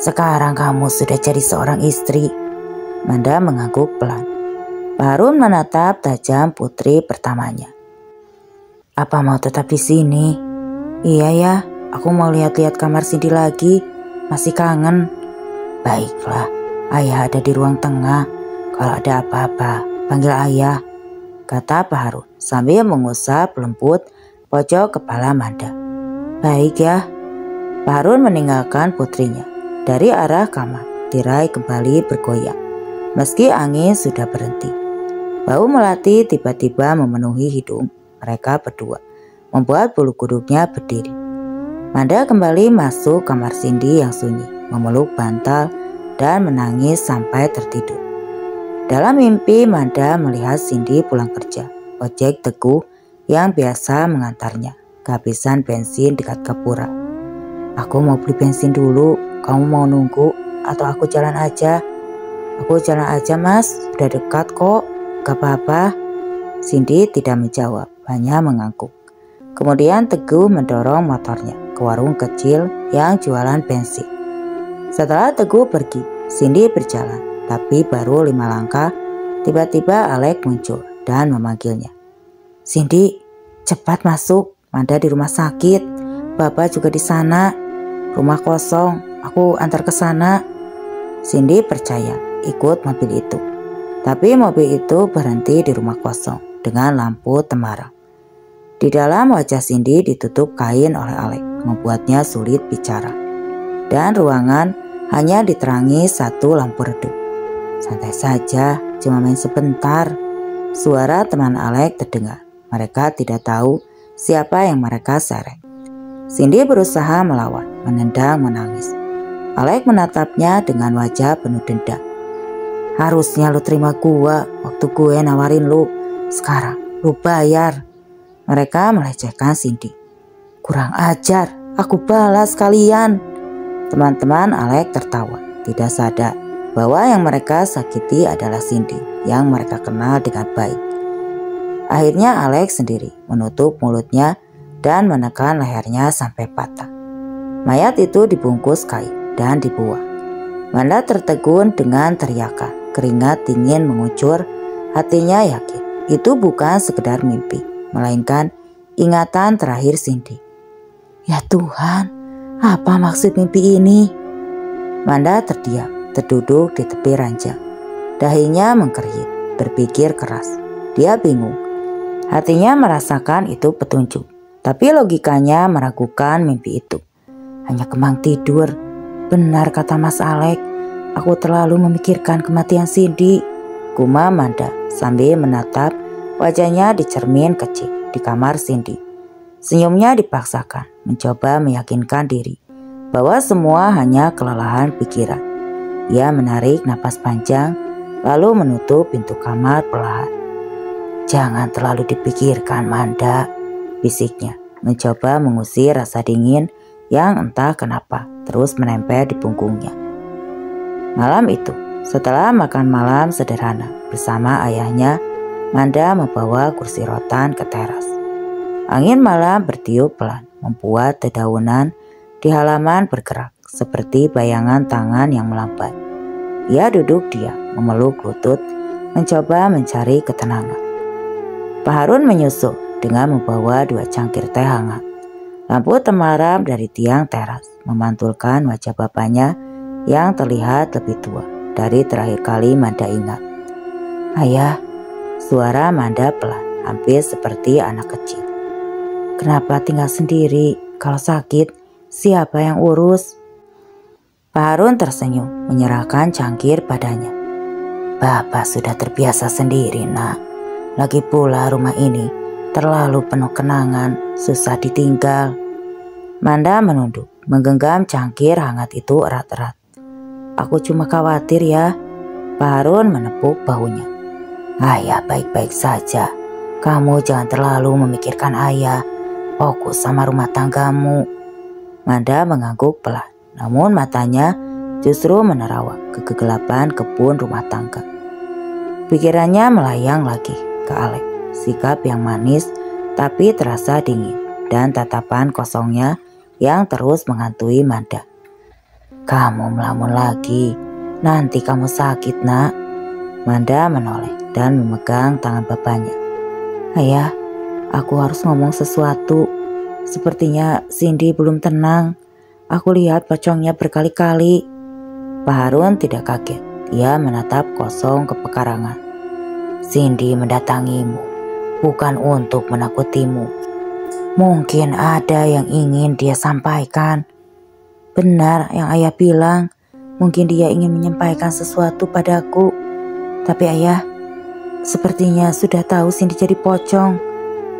Sekarang kamu sudah jadi seorang istri. Manda mengangguk pelan. Pak Harun menatap tajam putri pertamanya. Apa mau tetap di sini? Iya ya, aku mau lihat-lihat kamar Cindy lagi. Masih kangen. Baiklah, ayah ada di ruang tengah. Kalau ada apa-apa, panggil ayah, kata Pak Harun sambil mengusap lembut pojok kepala Manda. Baik ya. Pak Harun meninggalkan putrinya. Dari arah kamar, tirai kembali bergoyang. Meski angin sudah berhenti. Bau melati tiba-tiba memenuhi hidung mereka berdua, membuat bulu kuduknya berdiri. Manda kembali masuk kamar Cindy yang sunyi, memeluk bantal dan menangis sampai tertidur. Dalam mimpi, Manda melihat Cindy pulang kerja. Ojek Teguh yang biasa mengantarnya kehabisan bensin dekat Gapura. Aku mau beli bensin dulu, kamu mau nunggu atau aku jalan aja? Aku jalan aja mas, udah dekat kok, gak apa-apa. Cindy tidak menjawab, hanya mengangguk. Kemudian Teguh mendorong motornya ke warung kecil yang jualan bensin. Setelah Teguh pergi, Cindy berjalan, tapi baru 5 langkah, tiba-tiba Alex muncul dan memanggilnya. Cindy, cepat masuk, Manda di rumah sakit, Bapak juga di sana. Rumah kosong, aku antar ke sana. Cindy percaya ikut mobil itu. Tapi mobil itu berhenti di rumah kosong dengan lampu temaram. Di dalam wajah Cindy ditutup kain oleh Alex, membuatnya sulit bicara. Dan ruangan hanya diterangi satu lampu redup. Santai saja, cuma main sebentar. Suara teman Alex terdengar. Mereka tidak tahu siapa yang mereka seret. Cindy berusaha melawan, menendang, menangis. Alex menatapnya dengan wajah penuh dendam. Harusnya lu terima gua waktu gue nawarin lu. Sekarang lu bayar. Mereka melecehkan Cindy. Kurang ajar, aku balas kalian. Teman-teman Alex tertawa, tidak sadar bahwa yang mereka sakiti adalah Cindy yang mereka kenal dengan baik. Akhirnya Alex sendiri menutup mulutnya dan menekan lehernya sampai patah. Mayat itu dibungkus kain dan dibuang. Manda tertegun dengan teriakan, keringat dingin mengucur. Hatinya yakin itu bukan sekedar mimpi, melainkan ingatan terakhir Cindy. Ya Tuhan, apa maksud mimpi ini? Manda terdiam, terduduk di tepi ranjang. Dahinya mengkerut, berpikir keras. Dia bingung. Hatinya merasakan itu petunjuk. Tapi logikanya meragukan mimpi itu. Hanya kembang tidur. Benar kata Mas Alex, aku terlalu memikirkan kematian Cindy. Gumam Manda sambil menatap wajahnya di cermin kecil di kamar Cindy. Senyumnya dipaksakan, mencoba meyakinkan diri bahwa semua hanya kelelahan pikiran. Ia menarik napas panjang, lalu menutup pintu kamar perlahan. Jangan terlalu dipikirkan Manda, bisiknya, mencoba mengusir rasa dingin yang entah kenapa terus menempel di punggungnya. Malam itu, setelah makan malam sederhana bersama ayahnya, Manda membawa kursi rotan ke teras. Angin malam bertiup pelan, membuat dedaunan di halaman bergerak seperti bayangan tangan yang melambai. Ia duduk diam, memeluk lutut, mencoba mencari ketenangan. Pak Harun menyusul dengan membawa 2 cangkir teh hangat. Lampu temaram dari tiang teras memantulkan wajah bapaknya yang terlihat lebih tua dari terakhir kali Manda ingat. Ayah, suara Manda pelan, hampir seperti anak kecil. Kenapa tinggal sendiri? Kalau sakit, siapa yang urus? Pak Harun tersenyum, menyerahkan cangkir padanya. Bapak sudah terbiasa sendiri, nak. Lagi pula rumah ini terlalu penuh kenangan, susah ditinggal. Manda menunduk, menggenggam cangkir hangat itu erat-erat. Aku cuma khawatir ya. Pak Harun menepuk bahunya. Ayah baik-baik saja. Kamu jangan terlalu memikirkan ayah. Fokus sama rumah tanggamu. Manda mengangguk pelan, namun matanya justru menerawang ke kegelapan kebun rumah tangga. Pikirannya melayang lagi ke Alex, sikap yang manis tapi terasa dingin, dan tatapan kosongnya yang terus menghantui Manda. Kamu melamun lagi, nanti kamu sakit nak. Manda menoleh dan memegang tangan bapaknya. Ayah, aku harus ngomong sesuatu. Sepertinya Cindy belum tenang. Aku lihat pocongnya berkali-kali. Pak Harun tidak kaget. Ia menatap kosong ke pekarangan. Cindy mendatangimu, bukan untuk menakutimu. Mungkin ada yang ingin dia sampaikan. Benar yang ayah bilang, mungkin dia ingin menyampaikan sesuatu padaku. Tapi ayah, sepertinya sudah tahu Cindy jadi pocong.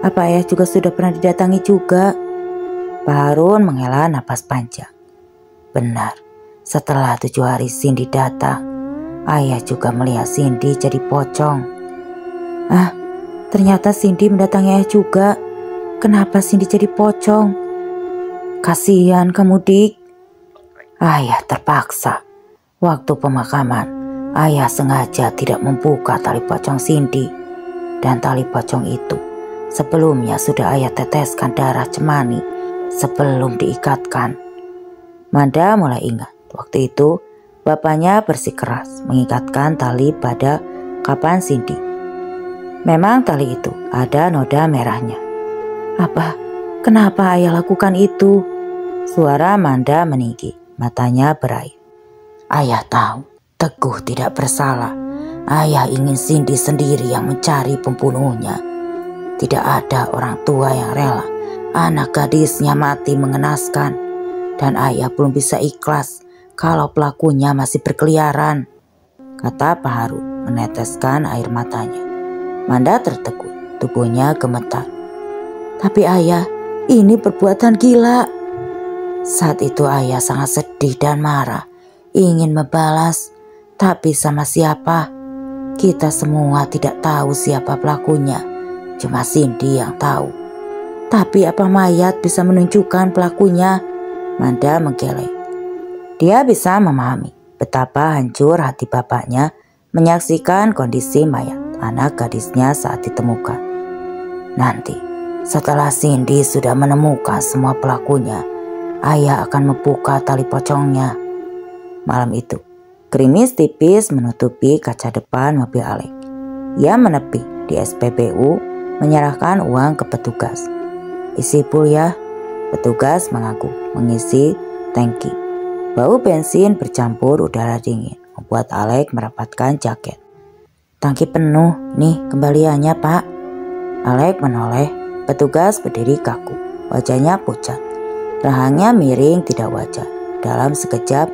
Apa ayah juga sudah pernah didatangi juga? Pak Harun menghela napas panjang. Benar, setelah 7 hari Cindy datang, ayah juga melihat Cindy jadi pocong. Ternyata Cindy mendatangi ayah juga. Kenapa Cindy jadi pocong? Kasihan kamu, Dik. Ayah terpaksa. Waktu pemakaman, ayah sengaja tidak membuka tali pocong Cindy. Dan tali pocong itu sebelumnya sudah ayah teteskan darah cemani sebelum diikatkan. Manda mulai ingat. Waktu itu bapaknya bersikeras mengikatkan tali pada kapan Cindy. Memang tali itu ada noda merahnya. Kenapa ayah lakukan itu? Suara Manda meninggi. Matanya berair. Ayah tahu Teguh tidak bersalah. Ayah ingin Cindy sendiri yang mencari pembunuhnya. Tidak ada orang tua yang rela anak gadisnya mati mengenaskan. Dan ayah belum bisa ikhlas kalau pelakunya masih berkeliaran, kata Pak Harun meneteskan air matanya. Manda tertegun, tubuhnya gemetar. Tapi ayah, ini perbuatan gila. Saat itu ayah sangat sedih dan marah, ingin membalas, tapi sama siapa? Kita semua tidak tahu siapa pelakunya, cuma Cindy yang tahu. Tapi apa mayat bisa menunjukkan pelakunya? Manda menggeleng. Dia bisa memahami betapa hancur hati bapaknya menyaksikan kondisi mayat anak gadisnya saat ditemukan. Nanti, setelah Cindy sudah menemukan semua pelakunya, ayah akan membuka tali pocongnya. Malam itu, gerimis tipis menutupi kaca depan mobil Alek. Ia menepi di SPBU menyerahkan uang ke petugas. Isi pul ya, petugas mengaku mengisi tangki. Bau bensin bercampur udara dingin membuat Alek merapatkan jaket. Tangki penuh, nih kembaliannya pak. Alek menoleh, petugas berdiri kaku, wajahnya pucat. Rahangnya miring tidak wajar. Dalam sekejap,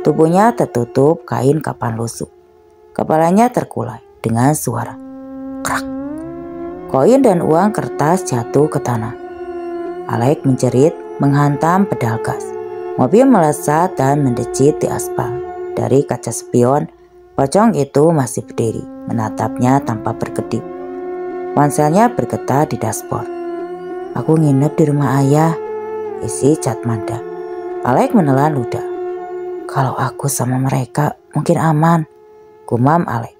tubuhnya tertutup kain kapan lusuh. Kepalanya terkulai dengan suara krak. Koin dan uang kertas jatuh ke tanah. Alek menjerit, menghantam pedal gas. Mobil melesat dan mendecit di aspal. Dari kaca spion, pocong itu masih berdiri, menatapnya tanpa berkedip. Ponselnya bergetar di dashboard. Aku nginep di rumah ayah, isi cat Manda. Alek menelan ludah. Kalau aku sama mereka mungkin aman, gumam Alek.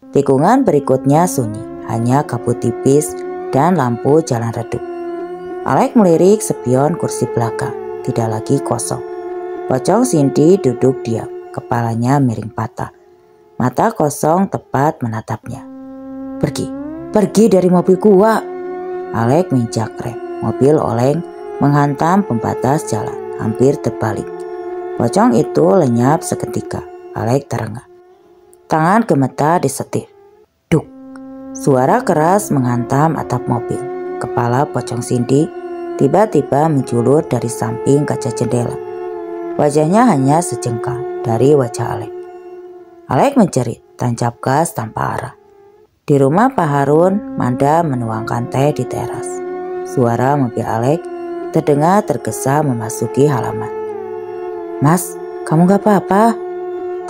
Tikungan berikutnya sunyi, hanya kabut tipis dan lampu jalan redup. Alek melirik spion kursi belakang, tidak lagi kosong. Pocong Cindy duduk diam, kepalanya miring patah. Mata kosong tepat menatapnya. Pergi dari mobil gua. Alek menginjak rem, mobil oleng menghantam pembatas jalan, hampir terbalik. Pocong itu lenyap seketika. Alek terengah. Tangan gemetar di setir. Duk. Suara keras menghantam atap mobil. Kepala pocong Cindy tiba-tiba menjulur dari samping kaca jendela. Wajahnya hanya sejengkal dari wajah Alek. Alek menjerit, tancap gas tanpa arah. Di rumah Pak Harun, Manda menuangkan teh di teras. Suara mobil Alek terdengar tergesa memasuki halaman. Mas, kamu gak apa-apa?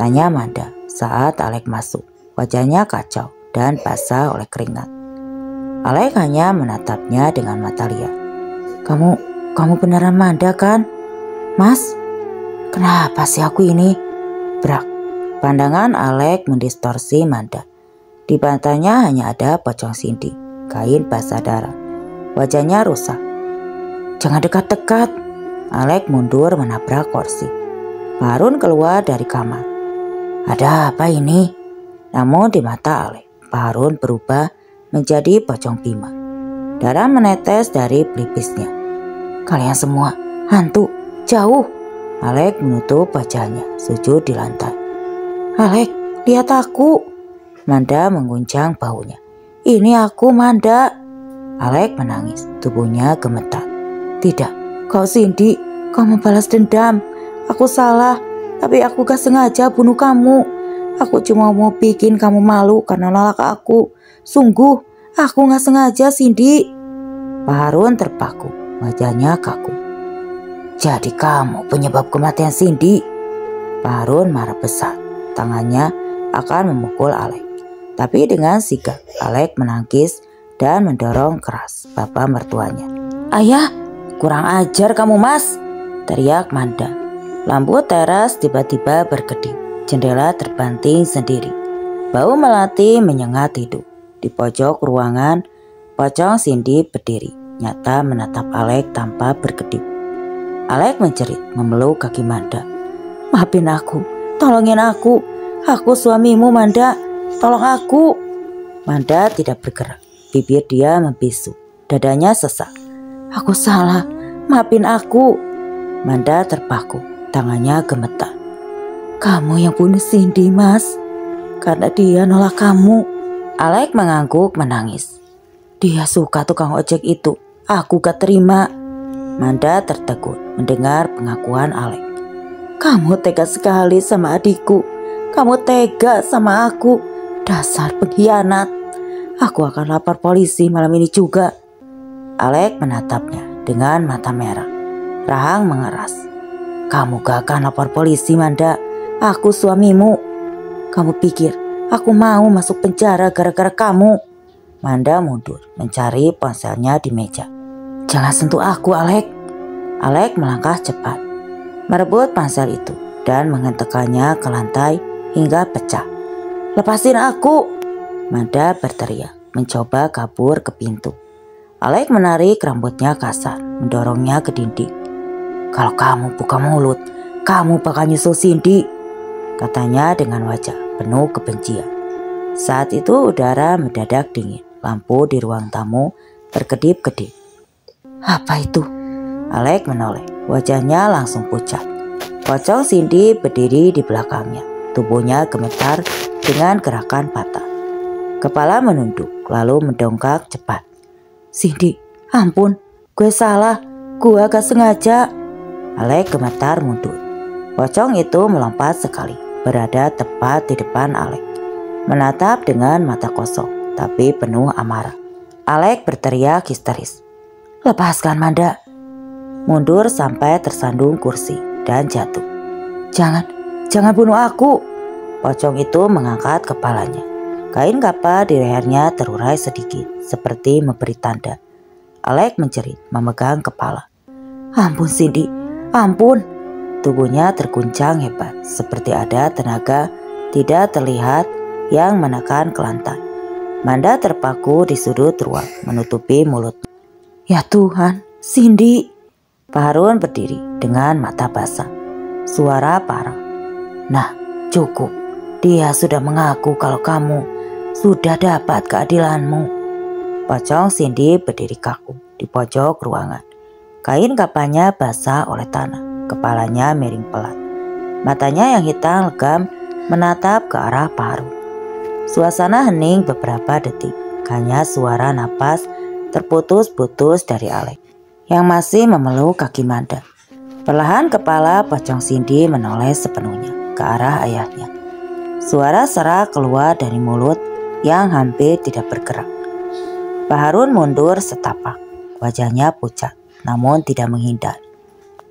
Tanya Manda saat Alek masuk. Wajahnya kacau dan basah oleh keringat. Alek hanya menatapnya dengan mata liar. Kamu beneran Manda kan? Mas, kenapa sih aku ini? Brak. Pandangan Alek mendistorsi Manda. Di pantatnya hanya ada pocong Cindy, kain basah darah. Wajahnya rusak. Jangan dekat-dekat. Alek mundur menabrak kursi. Pak Harun keluar dari kamar. Ada apa ini? Namun di mata Alek, Pak Harun berubah menjadi pocong Bima. Darah menetes dari pelipisnya. Kalian semua hantu, jauh. Alek menutup wajahnya, sujud di lantai. Alek, lihat aku. Manda mengguncang bahunya. Ini aku, Manda. Alek menangis, tubuhnya gemetar. Tidak, kau Cindy, kau membalas dendam. Aku salah, tapi aku gak sengaja bunuh kamu. Aku cuma mau bikin kamu malu karena nolak aku. Sungguh, aku gak sengaja, Cindy. Pak Harun terpaku, wajahnya kaku. Jadi kamu penyebab kematian Cindy? Pak Harun marah besar, tangannya akan memukul Alek. Tapi dengan sigap, Alek menangkis dan mendorong keras bapak mertuanya. Ayah, kurang ajar kamu Mas, teriak Manda. Lampu teras tiba-tiba berkedip, jendela terbanting sendiri. Bau melati menyengat hidung. Di pojok ruangan, pocong Cindy berdiri, nyata menatap Alek tanpa berkedip. Alek menjerit, memeluk kaki Manda. Maafin aku, tolongin aku suamimu Manda, tolong aku. Manda tidak bergerak, bibir dia membisu, dadanya sesak. Aku salah, maafin aku. Manda terpaku, tangannya gemetar. Kamu yang bunuh Cindy Mas, karena dia nolak kamu. Alek mengangguk menangis. Dia suka tukang ojek itu, aku gak terima. Manda tertegun mendengar pengakuan Alek. Kamu tega sekali sama adikku. Kamu tega sama aku. Dasar pengkhianat. Aku akan lapor polisi malam ini juga. Alek menatapnya dengan mata merah. Rahang mengeras. Kamu gak akan lapor polisi Manda. Aku suamimu. Kamu pikir aku mau masuk penjara gara-gara kamu? Manda mundur mencari ponselnya di meja. Jangan sentuh aku Alek. Alek melangkah cepat, merebut ponsel itu dan menghentakkannya ke lantai hingga pecah. Lepasin aku! Manda berteriak, mencoba kabur ke pintu. Alek menarik rambutnya kasar, mendorongnya ke dinding. Kalau kamu buka mulut, kamu bakal nyusul Cindy, katanya dengan wajah penuh kebencian. Saat itu udara mendadak dingin, lampu di ruang tamu berkedip-kedip. Apa itu? Alek menoleh, wajahnya langsung pucat. Pocong Cindy berdiri di belakangnya, tubuhnya gemetar dengan gerakan patah. Kepala menunduk, lalu mendongak cepat. Cindy, ampun, gue salah, gue gak sengaja. Alek gemetar mundur. Pocong itu melompat sekali, berada tepat di depan Alek, menatap dengan mata kosong, tapi penuh amarah. Alek berteriak histeris. Lepaskan Manda. Mundur sampai tersandung kursi dan jatuh. Jangan bunuh aku. Pocong itu mengangkat kepalanya. Kain kapa di lehernya terurai sedikit, seperti memberi tanda. Alek menjerit, memegang kepala. Ampun Cindy, ampun. Tubuhnya terguncang hebat, seperti ada tenaga tidak terlihat yang menekan ke lantai. Manda terpaku di sudut ruang, menutupi mulutnya. Ya Tuhan, Cindy. Pak Harun berdiri dengan mata basah. Suara parang. Nah, cukup. Dia sudah mengaku kalau kamu sudah dapat keadilanmu. Pocong Cindy berdiri kaku di pojok ruangan. Kain kapanya basah oleh tanah. Kepalanya miring pelat. Matanya yang hitam legam menatap ke arah Pak Harun. Suasana hening beberapa detik. Hanya suara napas terputus-putus dari Alek yang masih memeluk kaki Manda. Perlahan kepala pocong Cindy menoleh sepenuhnya ke arah ayahnya. Suara serak keluar dari mulut yang hampir tidak bergerak. Pak Harun mundur setapak, wajahnya pucat namun tidak menghindar.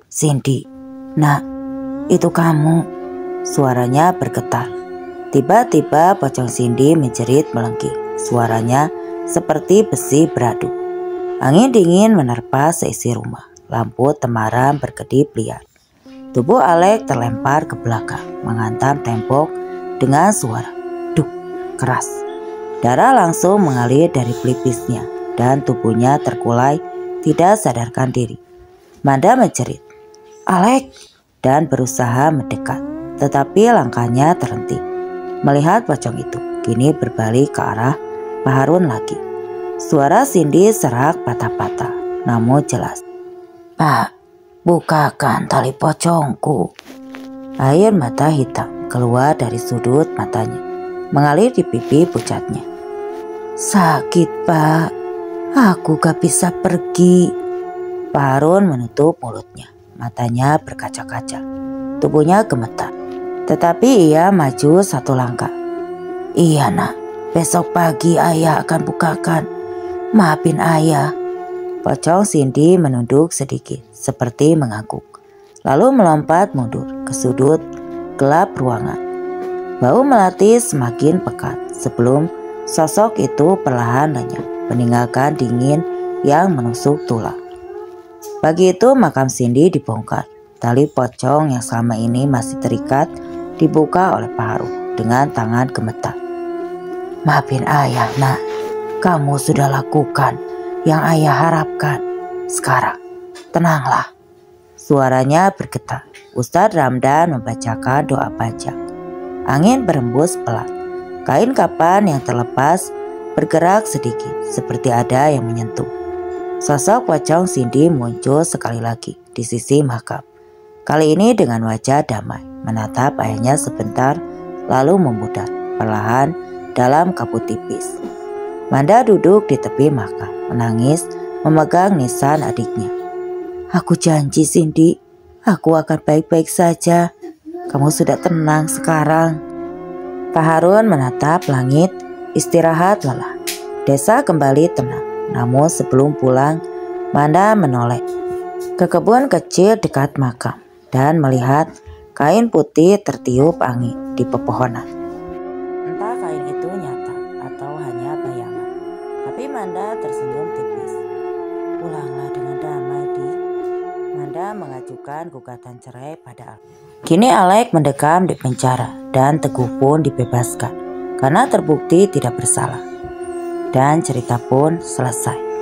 Cindy, nak, itu kamu. Suaranya bergetar. Tiba-tiba pocong Cindy menjerit melengking. Suaranya seperti besi beradu. Angin dingin menerpa seisi rumah. Lampu temaram berkedip liar. Tubuh Alek terlempar ke belakang, menghantam tembok dengan suara duk keras. Darah langsung mengalir dari pelipisnya dan tubuhnya terkulai tidak sadarkan diri. Manda menjerit. Alek, dan berusaha mendekat. Tetapi langkahnya terhenti. Melihat pocong itu, kini berbalik ke arah Pak Harun lagi. Suara Cindy serak patah-patah, namun jelas. "Pak, bukakan tali pocongku." Air mata hitam keluar dari sudut matanya, mengalir di pipi pucatnya. "Sakit, Pak. Aku gak bisa pergi." Pak Harun menutup mulutnya, matanya berkaca-kaca, tubuhnya gemetar. Tetapi ia maju satu langkah. "Iya nak, besok pagi ayah akan bukakan. Maafin ayah." Pocong Cindy menunduk sedikit, seperti mengangguk, lalu melompat mundur ke sudut gelap ruangan. Bau melati semakin pekat sebelum sosok itu perlahan lenyap, meninggalkan dingin yang menusuk tulang. Pagi itu makam Cindy dibongkar. Tali pocong yang selama ini masih terikat dibuka oleh Pak Harun dengan tangan gemetar. "Maafin ayah nak, kamu sudah lakukan yang ayah harapkan. Sekarang tenanglah." Suaranya bergetar. Ustadz Ramdan membacakan doa panjang. Angin berembus pelan. Kain kapan yang terlepas bergerak sedikit, seperti ada yang menyentuh. Sosok pocong Cindy muncul sekali lagi di sisi makam. Kali ini dengan wajah damai, menatap ayahnya sebentar, lalu memudar perlahan dalam kabut tipis. Manda duduk di tepi makam, menangis, memegang nisan adiknya. "Aku janji Cindy, aku akan baik-baik saja. Kamu sudah tenang sekarang." Pak Harun menatap langit, istirahat lelah. Desa kembali tenang, namun sebelum pulang, Manda menoleh ke kebun kecil dekat makam dan melihat kain putih tertiup angin di pepohonan. Entah kain itu nyata atau hanya bayangan, tapi Manda tersenyum tipis. "Pulanglah dengan damai, Dik." Manda mengajukan gugatan cerai pada Alek. Kini Alek mendekam di penjara dan Teguh pun dibebaskan karena terbukti tidak bersalah. Dan cerita pun selesai.